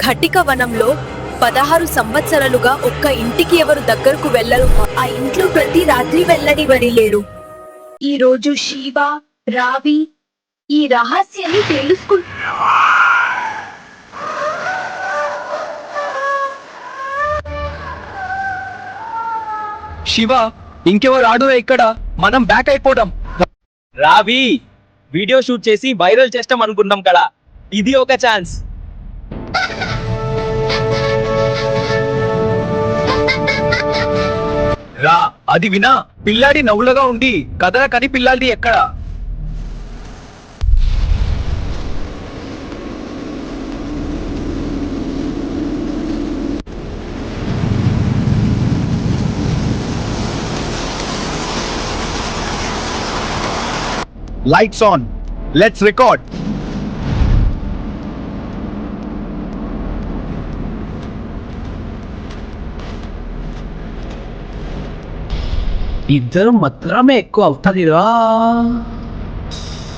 ఘటిక వనంలో 16 సంవత్సరాలుగా ఒక్క ఇంటికి ఎవరు దగ్గరకు వెళ్ళరు. ఆ ఇంట్లో ప్రతి రాత్రి వెళ్ళనివరి లేరు. ఈ రోజు శివ, రావి ఈ రహస్యాన్ని తెలుసుకు. శివ, ఇంకెవరు ఆడు ఇక్కడ, మనం బ్యాక్ అయిపోదాం. రావి వీడియో షూట్ చేసి వైరల్ చేస్తాం అనుకున్నాం కదా, ఇది ఒక ఛాన్స్. రా, అది వినా పిల్లాడి నవ్వులుగా ఉండి కదల కని పిల్లాడి ఎక్కడ? Lights on. Let's record. ఇద్దరు మాత్రమే ఎక్కువ అవుతుందిరా.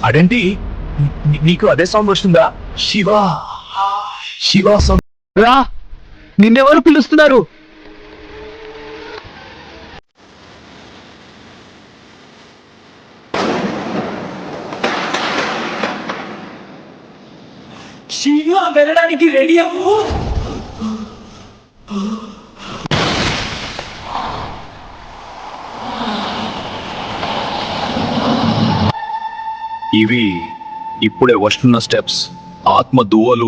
అదేంటి, నీకు అదే సౌండ్ వస్తుందా? శివ శివ సౌండ్. రా, నిన్నెవరు పిలుస్తున్నారు? శివ వెళ్ళడానికి రెడీ అవ్వు. ఇవి ఇప్పుడే వస్తున్న స్టెప్స్, ఆత్మ దువ్వలు.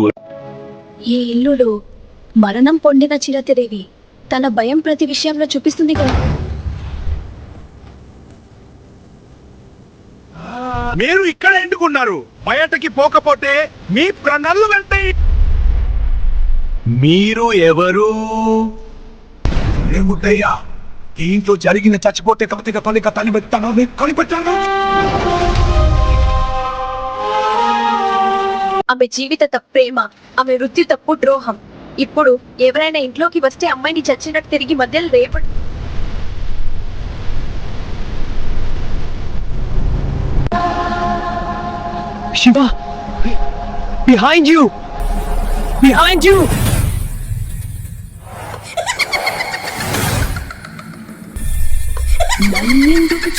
ఈ ఇల్లులో మరణం పొందిన చిరతదేవి తన భయం ప్రతి విషయంలో చూపిస్తుంది కదా. మీరు ఇక్కడ ఎందుకున్నారు? బయటకి పోకపోతే మీ ప్రాణాలు వెళ్తాయి. మీరు ఎవరు? ఏముద్దయ్యా, ఇంట్లో జరిగిన చచ్చిపోతే కనిపెట్టాను. ఆమె జీవిత ప్రేమ, ఆమె వృత్తి తప్పు ద్రోహం. ఇప్పుడు ఎవరైనా ఇంట్లోకి వస్తే అమ్మాయిని చచ్చినట్టు తిరిగి మధ్యలో రేపటి. Shiva, behind you, behind you.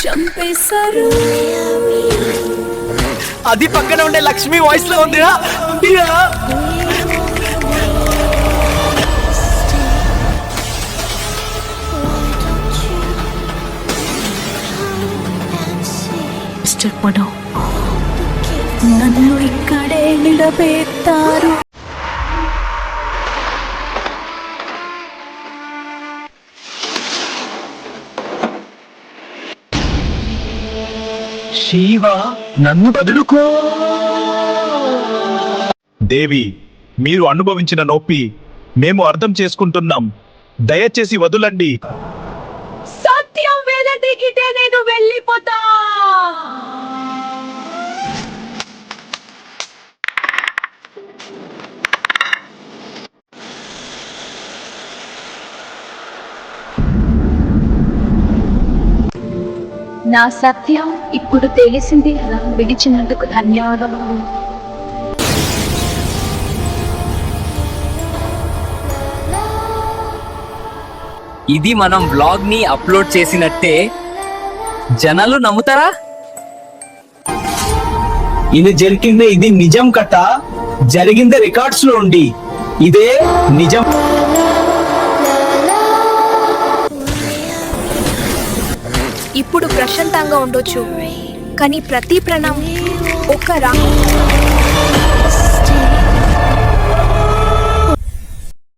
చంపేశారు. అది పక్కన ఉండే లక్ష్మి వాయిస్ లో ఉందిరా. మిస్టర్ మనోజ్, నన్ను ఇక్కడే నిలబెట్టారు. శివ, నన్ను వదులుకో. దేవి, మీరు అనుభవించిన నొప్పి మేము అర్థం చేసుకుంటున్నాం. దయచేసి వదులండి. సత్యం వెలదిగితే నేను వెళ్ళిపోతా. నా సత్యం ఇప్పుడు తెలిసింది. విడిచినందుకు ధన్యవాదములు. ఇది మనం వ్లాగ్ ని అప్లోడ్ చేసినట్టే జనాలు నమ్ముతారా? ఇది జరిగిందే, ఇది నిజం కథ. జరిగిందే రికార్డ్స్ లో ఉండి ఇదే నిజం. ఇప్పుడు ప్రశాంతంగా ఉండొచ్చు, కానీ ప్రతి ప్రాణం ఒక